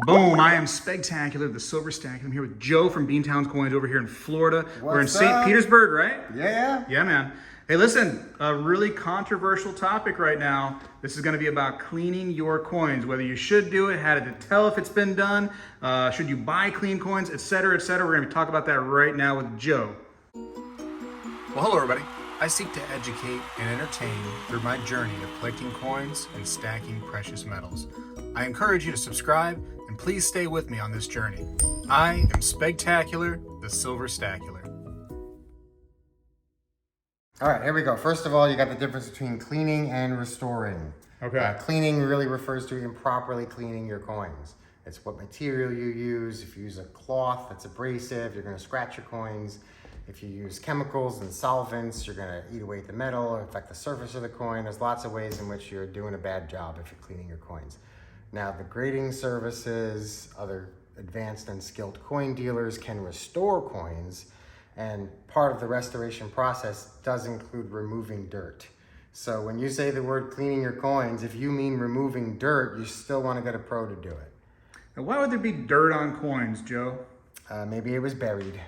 Boom, I am Spegtacular, the Silver Stack. I'm here with Joe from Beantown Coins over here in Florida. We're in St. Petersburg, right? Yeah. Yeah, man. Hey, listen, a really controversial topic right now. This is going to be about cleaning your coins, whether you should do it, how to tell if it's been done, should you buy clean coins, etc., etc. We're going to talk about that right now with Joe. Well, hello everybody. I seek to educate and entertain through my journey of collecting coins and stacking precious metals. I encourage you to subscribe and please stay with me on this journey. I am Spegtacular, the Silver Stacular. All right, here we go. First of all, you got the difference between cleaning and restoring. Okay. Cleaning really refers to improperly cleaning your coins. It's what material you use. If you use a cloth that's abrasive, you're going to scratch your coins. If you use chemicals and solvents, you're going to eat away at the metal or affect the surface of the coin. There's lots of ways in which you're doing a bad job if you're cleaning your coins. Now, the grading services, other advanced and skilled coin dealers can restore coins, and part of the restoration process does include removing dirt. So when you say the word cleaning your coins, if you mean removing dirt, you still want to get a pro to do it. Now, why would there be dirt on coins, Joe? Maybe it was buried.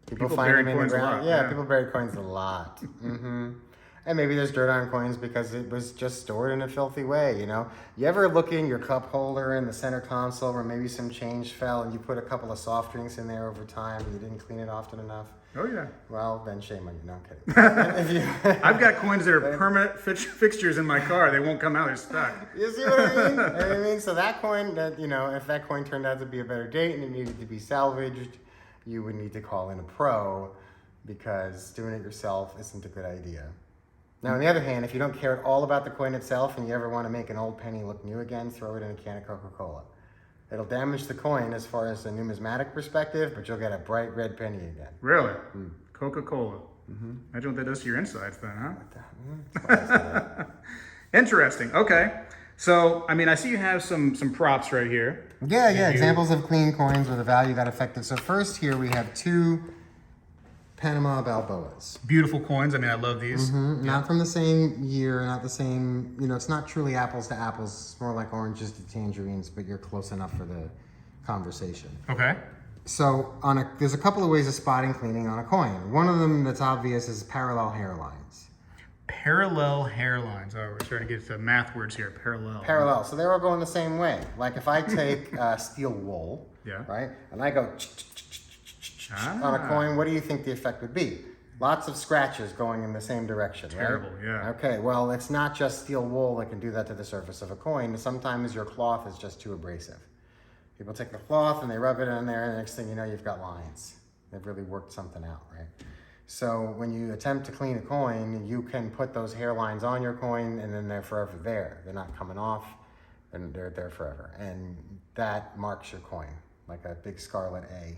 People find bury them in the coins a ground. lot, Yeah, yeah. people bury coins a lot. And maybe there's dirt on coins because it was just stored in a filthy way, you know? You ever look in your cup holder in the center console where maybe some change fell and you put a couple of soft drinks in there over time and you didn't clean it often enough? Oh, yeah. Well, then shame on you. No, I'm kidding. I've got coins that are permanent fixtures in my car. They won't come out. They're stuck. You see what I mean? You know what I mean? So that coin, that, you know, if that coin turned out to be a better date and it needed to be salvaged, you would need to call in a pro because doing it yourself isn't a good idea. Now, on the other hand, if you don't care at all about the coin itself and you ever want to make an old penny look new again, throw it in a can of Coca-Cola. It'll damage the coin as far as a numismatic perspective, but you'll get a bright red penny again. Really? Coca-Cola. Imagine what that does to your insides then, huh? That's why Interesting. Okay. So, I mean, I see you have some props right here. Yeah. Examples of clean coins with a value that affected. So first here we have two Panama Balboas. Beautiful coins. I mean, I love these. Not from the same year, not the same, you know, it's not truly apples to apples. It's more like oranges to tangerines, but you're close enough for the conversation. Okay. So there's a couple of ways of spotting cleaning on a coin. One of them that's obvious is parallel hairlines. Parallel hairlines. Oh, we're starting to get to math words here. Parallel. Parallel. So they're all going the same way. Like if I take steel wool, Yeah. right, and I go on a coin, what do you think the effect would be? Lots of scratches going in the same direction, Terrible, right? yeah. Okay, well, it's not just steel wool that can do that to the surface of a coin. Sometimes your cloth is just too abrasive. People take the cloth and they rub it in there, and the next thing you know, you've got lines. They've really worked something out, right? So when you attempt to clean a coin, you can put those hairlines on your coin, and then they're forever there. They're not coming off, and they're there forever. And that marks your coin, like a big scarlet A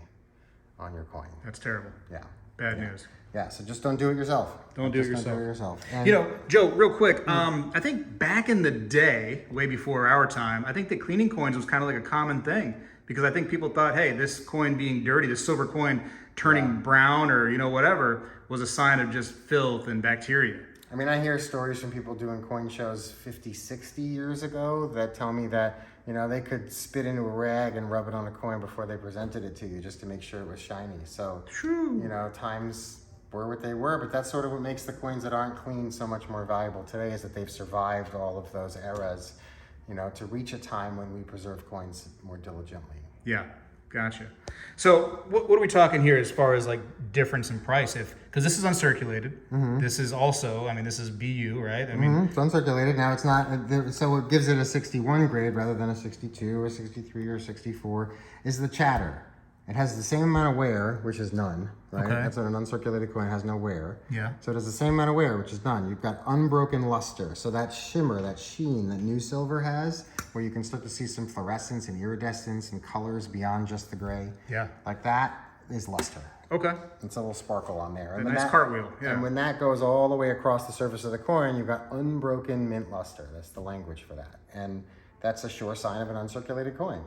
on your coin. That's terrible. Yeah. Bad news. Yeah, so just don't do it yourself. Don't do it Just yourself. And You know, Joe, real quick, I think back in the day, way before our time, I think that cleaning coins was kind of like a common thing because I think people thought, hey, this coin being dirty, this silver coin turning brown or, you know, whatever, was a sign of just filth and bacteria. I mean, I hear stories from people doing coin shows 50, 60 years ago that tell me that, you know, they could spit into a rag and rub it on a coin before they presented it to you just to make sure it was shiny. So, True. you know, times were what they were, but that's sort of what makes the coins that aren't clean so much more valuable today is that they've survived all of those eras, you know, to reach a time when we preserve coins more diligently. Yeah, gotcha. So what are we talking here as far as like difference in price? Because this is uncirculated. This is also, I mean, this is BU, right? I mean, It's uncirculated. Now it's not, so it gives it a 61 grade rather than a 62 or 63 or 64 is the chatter. It has the same amount of wear, which is none, right? Okay. That's what an uncirculated coin has no wear. Yeah. So it has the same amount of wear, which is none. You've got unbroken luster. So that shimmer, that sheen that new silver has, where you can start to see some fluorescence and iridescence and colors beyond just the gray. Yeah. Like that is luster. Okay. It's a little sparkle on there. A nice cartwheel, yeah. And when that goes all the way across the surface of the coin, you've got unbroken mint luster. That's the language for that. And that's a sure sign of an uncirculated coin.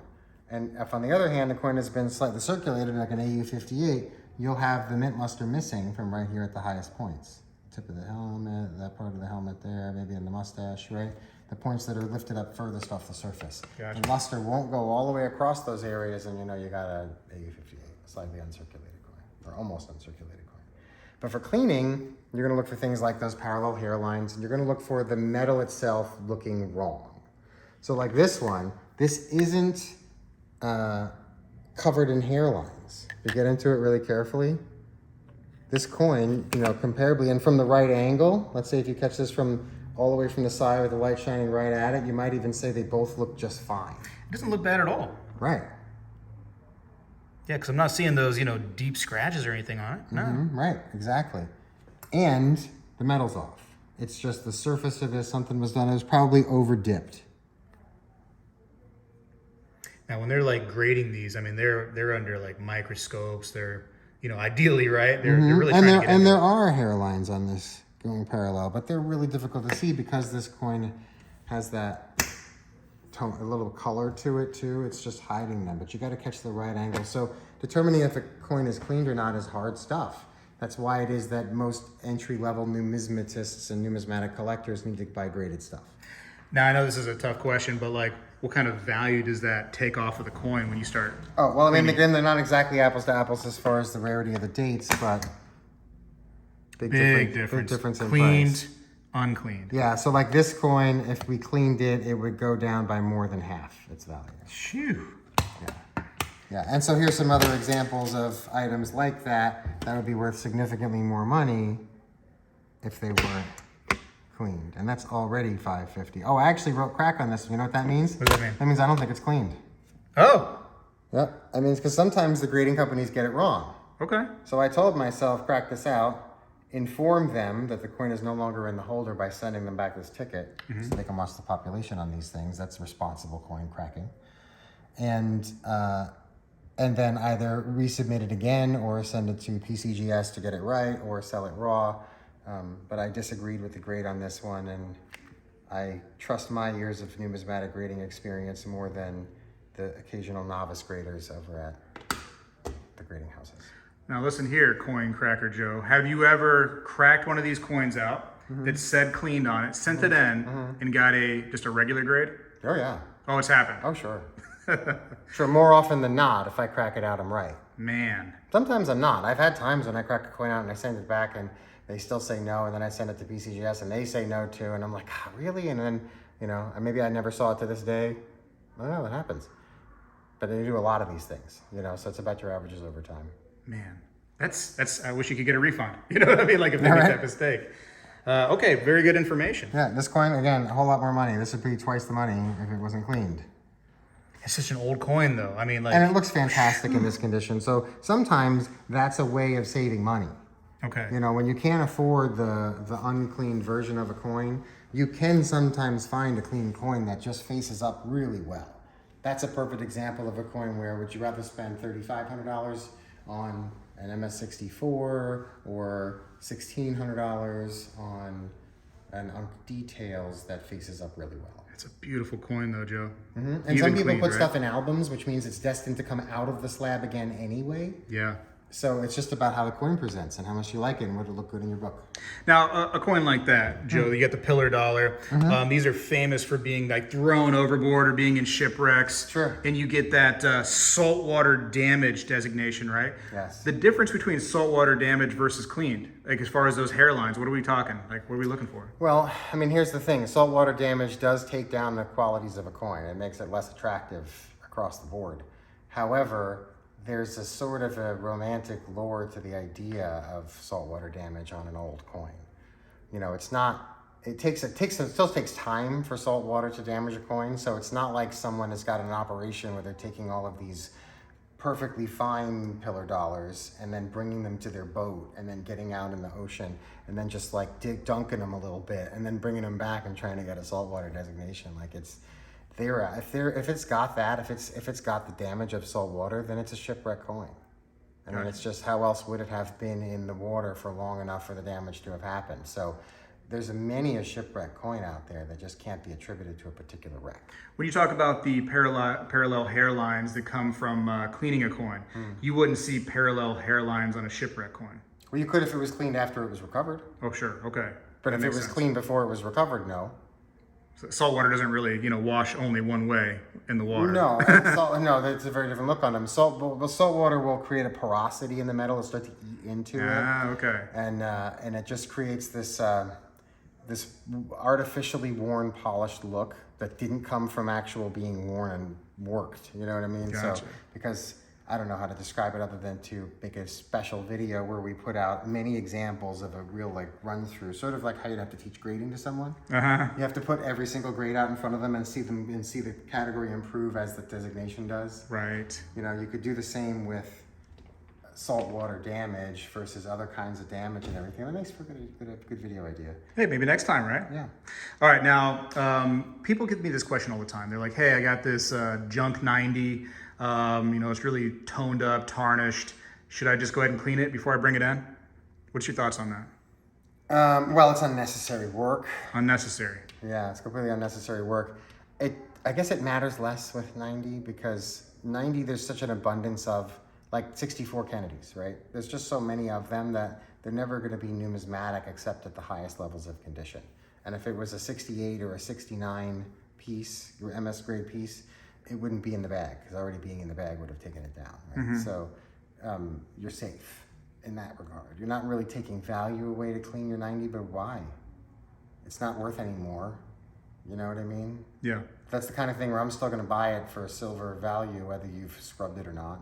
And if on the other hand, the coin has been slightly circulated, like an AU58, you'll have the mint luster missing from right here at the highest points. tip of the helmet, that part of the helmet there, maybe in the mustache, right? The points that are lifted up furthest off the surface. Gotcha. The luster won't go all the way across those areas, and you got a AU58, slightly uncirculated coin, or almost uncirculated coin. But for cleaning, you're gonna look for things like those parallel hairlines, and you're gonna look for the metal itself looking wrong. So like this one, this isn't covered in hairlines. If you get into it really carefully, this coin, comparably, and from the right angle, let's say if you catch this from all the way from the side with the light shining right at it, you might even say they both look just fine. It doesn't look bad at all. Right. Yeah, because I'm not seeing those, deep scratches or anything on it. No. Right, exactly. And the metal's off. It's just the surface of it, something was done. It was probably over dipped. Now, when they're like grading these, I mean, they're under like microscopes. They're, ideally, right? They're really trying to get into there it. are hairlines on this going parallel, but they're really difficult to see because this coin has that tone, a little color to it too. It's just hiding them, but you got to catch the right angle. So determining if a coin is cleaned or not is hard stuff. That's why it is that most entry-level numismatists and numismatic collectors need to buy graded stuff. Now, I know this is a tough question, but like, what kind of value does that take off of the coin when you start? Oh, well, I mean, again, they're not exactly apples to apples as far as the rarity of the dates, but big difference in Cleaned, price. uncleaned. Yeah, so like this coin, if we cleaned it, it would go down by more than half its value. Phew. Yeah, and so here's some other examples of items like that would be worth significantly more money if they weren't cleaned. And that's already $550. Oh, I actually wrote crack on this. You know what that means? What does that mean? That means I don't think it's cleaned. Oh, Yep. I mean, because sometimes the grading companies get it wrong. okay. So I told myself, crack this out, inform them that the coin is no longer in the holder by sending them back this ticket, so they can watch the population on these things. That's responsible coin cracking. And then either resubmit it again or send it to PCGS to get it right or sell it raw. But I disagreed with the grade on this one, and I trust my years of numismatic grading experience more than the occasional novice graders over at the grading houses. Now listen here, Coin Cracker Joe. Have you ever cracked one of these coins out that said cleaned on it, sent it in, and got just a regular grade? Oh, yeah. Oh, it's happened. Oh, sure. Sure, more often than not, if I crack it out, I'm right. Man. Sometimes I'm not. I've had times when I crack a coin out and I send it back and they still say no, and then I send it to BCGS and they say no too, and I'm like, really? And then, maybe I never saw it to this day. I don't know, that happens. But they do a lot of these things, so it's about your averages over time. Man. That's I wish you could get a refund. You know what I mean? Like if they make that mistake. Okay, very good information. Yeah, this coin, again, a whole lot more money. This would be twice the money if it wasn't cleaned. It's such an old coin though. I mean, like. And it looks fantastic in this condition. So sometimes that's a way of saving money. Okay. When you can't afford the uncleaned version of a coin, you can sometimes find a clean coin that just faces up really well. That's a perfect example of a coin where would you rather spend $3,500 on an MS-64 or $1,600 on details that faces up really well. It's a beautiful coin though, Joe. And Even some people cleaned, put right? stuff in albums, which means it's destined to come out of the slab again anyway. Yeah. So it's just about how the coin presents and how much you like it and would it look good in your book. Now, a coin like that, Joe, you get the pillar dollar. These are famous for being like thrown overboard or being in shipwrecks. Sure. And you get that saltwater damage designation, right? Yes. The difference between saltwater damage versus cleaned, like as far as those hairlines, what are we talking? Like, what are we looking for? Well, I mean, here's the thing. Saltwater damage does take down the qualities of a coin. It makes it less attractive across the board. However, there's a sort of a romantic lore to the idea of saltwater damage on an old coin. It's not, it still takes time for salt water to damage a coin. So it's not like someone has got an operation where they're taking all of these perfectly fine pillar dollars and then bringing them to their boat and then getting out in the ocean and then just like dunking them a little bit and then bringing them back and trying to get a saltwater designation. Like it's, if it's got the damage of salt water, then it's a shipwreck coin. And then it's just how else would it have been in the water for long enough for the damage to have happened? So there's many a shipwreck coin out there that just can't be attributed to a particular wreck. When you talk about the parallel hairlines that come from cleaning a coin, you wouldn't see parallel hairlines on a shipwreck coin. Well, you could if it was cleaned after it was recovered. Oh, sure. Okay. But That if it makes was sense. cleaned before it was recovered, no. So salt water doesn't really, wash only one way in the water. No, no, that's a very different look on them. Salt water will create a porosity in the metal and start to eat into it. Ah, okay. And it just creates this this artificially worn, polished look that didn't come from actual being worn and worked. You know what I mean? Gotcha. So because I don't know how to describe it other than to make a special video where we put out many examples of a real run through, sort of like how you'd have to teach grading to someone. Uh-huh. You have to put every single grade out in front of them and see the category improve as the designation does. Right. You could do the same with saltwater damage versus other kinds of damage and everything. That makes for a good video idea. Hey, maybe next time, right? Yeah. All right. Now, people give me this question all the time. They're like, hey, I got this junk 90. It's really toned up, tarnished. Should I just go ahead and clean it before I bring it in? What's your thoughts on that? Well, it's unnecessary work. Unnecessary. Yeah, it's completely unnecessary work. I guess it matters less with 90 because 90, there's such an abundance of, like 64 Kennedys, right? There's just so many of them that they're never going to be numismatic except at the highest levels of condition. And if it was a 68 or a 69 piece, your MS grade piece, it wouldn't be in the bag because already being in the bag would have taken it down, right? Mm-hmm. So you're safe in that regard. You're not really taking value away to clean your 90, but why? It's not worth any more. You know what I mean? Yeah. That's the kind of thing where I'm still going to buy it for a silver value, whether you've scrubbed it or not.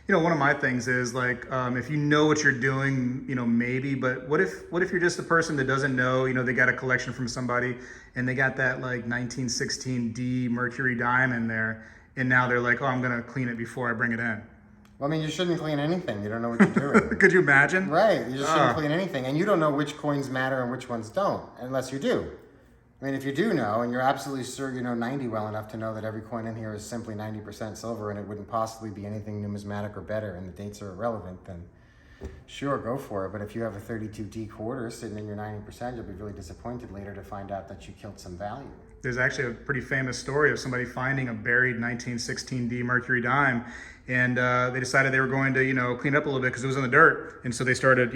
One of my things is if you know what you're doing, maybe, but what if you're just a person that doesn't know, they got a collection from somebody and they got that 1916 D mercury dime in there. And now they're like, oh, I'm going to clean it before I bring it in. Well, you shouldn't clean anything. You don't know what you're doing. Could you imagine? Right. You just shouldn't clean anything. And you don't know which coins matter and which ones don't, unless you do. If you do know, and you're absolutely sure you know 90 well enough to know that every coin in here is simply 90% silver and it wouldn't possibly be anything numismatic or better and the dates are irrelevant, then sure, go for it. But if you have a 32D quarter sitting in your 90%, you'll be really disappointed later to find out that you killed some value. There's actually a pretty famous story of somebody finding a buried 1916 D mercury dime, and they decided they were going to, clean it up a little bit because it was in the dirt. And so they started,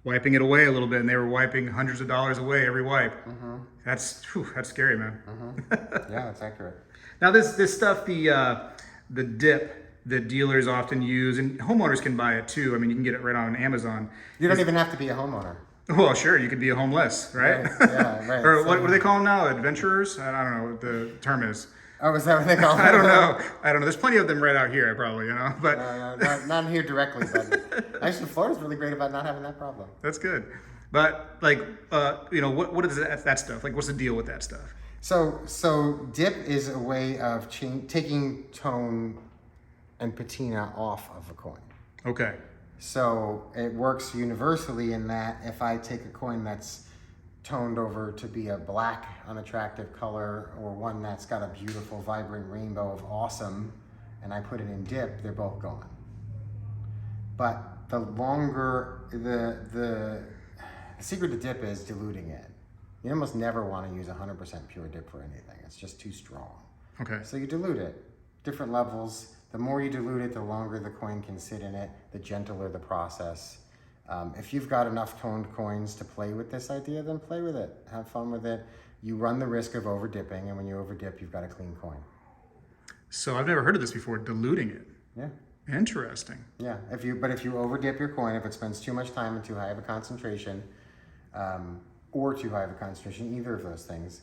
wiping it away a little bit, and they were wiping hundreds of dollars away every wipe. Mm-hmm. That's scary, man. Mm-hmm. Yeah, that's accurate. Now this stuff, the dip that dealers often use, and homeowners can buy it too. You can get it right on Amazon. You don't even have to be a homeowner. Well, sure, you could be a homeless, right? Yeah, right. Or what do they call them now? Adventurers? I don't know what the term is. Oh, is that what they call them? I don't know. There's plenty of them right out here, probably, but No, not here directly, but actually Florida's really great about not having that problem. that's good. But what is that stuff? What's the deal with that stuff? So dip is a way of taking tone and patina off of a coin. Okay. So it works universally in that if I take a coin that's toned over to be a black, unattractive color or one that's got a beautiful, vibrant rainbow of awesome, and I put it in dip, they're both gone. But the longer, the secret to dip is diluting it. You almost never want to use 100% pure dip for anything. It's just too strong. Okay. So you dilute it, different levels. The more you dilute it, the longer the coin can sit in it, the gentler the process. If you've got enough toned coins to play with this idea, then play with it. Have fun with it. You run the risk of over dipping, and when you over dip, you've got a clean coin. So I've never heard of this before, diluting it. Yeah. Interesting. Yeah. If you over dip your coin, if it spends too much time and too high of a concentration, or too high of a concentration, either of those things,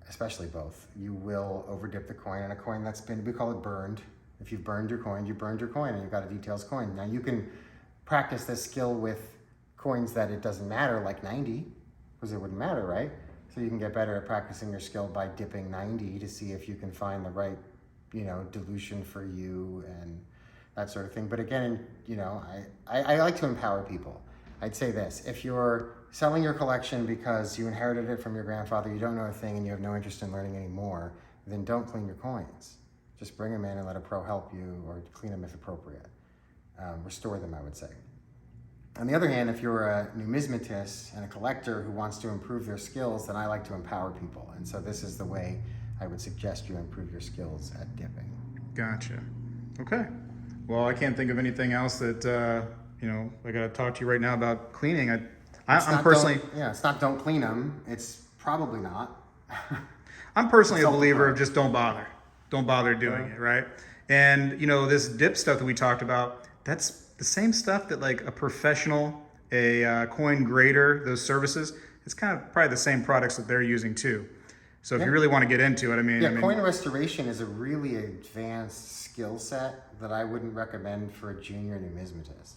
especially both, you will over dip the coin. And a coin that's been, we call it burned. If you've burned your coin, and you've got a details coin. Now you can practice this skill with coins that it doesn't matter, like 90, because it wouldn't matter, right? So you can get better at practicing your skill by dipping 90 to see if you can find the right, dilution for you and that sort of thing. But again, I like to empower people. I'd say this: if you're selling your collection because you inherited it from your grandfather, you don't know a thing, and you have no interest in learning anymore, then don't clean your coins. Just bring them in and let a pro help you, or clean them if appropriate. Restore them, I would say. On the other hand, if you're a numismatist and a collector who wants to improve their skills, then I like to empower people. And so this is the way I would suggest you improve your skills at dipping. Gotcha. Okay. Well, I can't think of anything else that you know, I got to talk to you right now about cleaning. It's I'm not personally, it's not don't clean them. It's probably not. I'm personally a believer of Self-approach. just don't bother doing it, right? And you know, this dip stuff that we talked about, that's the same stuff that like a professional, a coin grader, those services, it's kind of probably the same products that they're using too. So if you really want to get into it, I mean, Coin restoration is a really advanced skill set that I wouldn't recommend for a junior numismatist.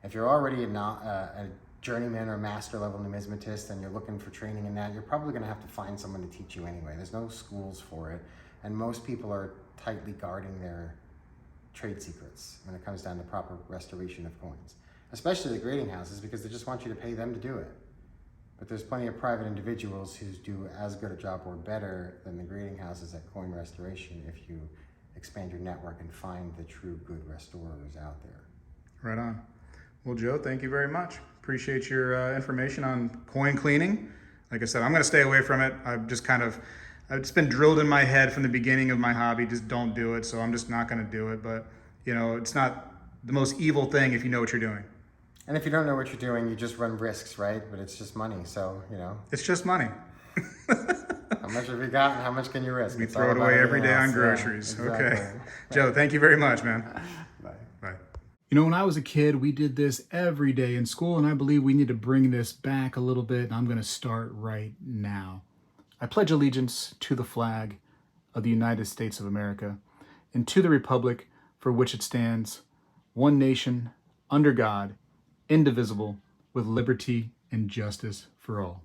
If you're already a journeyman or master level numismatist and you're looking for training in that, you're probably going to have to find someone to teach you anyway. There's no schools for it, and most people are tightly guarding their trade secrets when it comes down to proper restoration of coins, especially the grading houses, because they just want you to pay them to do it. But there's plenty of private individuals who do as good a job or better than the grading houses at coin restoration if you expand your network and find the true good restorers out there. right on. Well, Joe, thank you very much. Appreciate your information on coin cleaning. Like I said, I'm going to stay away from it. It's been drilled in my head from the beginning of my hobby, just don't do it. So I'm just not going to do it. But, you know, it's not the most evil thing if you know what you're doing. And if you don't know what you're doing, you just run risks, right? But it's just money, so, you know. It's just money. How much have you got and how much can you risk? We It's throw all it about away every everything day on else. groceries. Yeah, Okay. exactly. Joe, thank you very much, man. Bye. Bye. You know, when I was a kid, we did this every day in school, and I believe we need to bring this back a little bit, and I'm going to start right now. I pledge allegiance to the flag of the United States of America and to the republic for which it stands, one nation, under God, indivisible, with liberty and justice for all.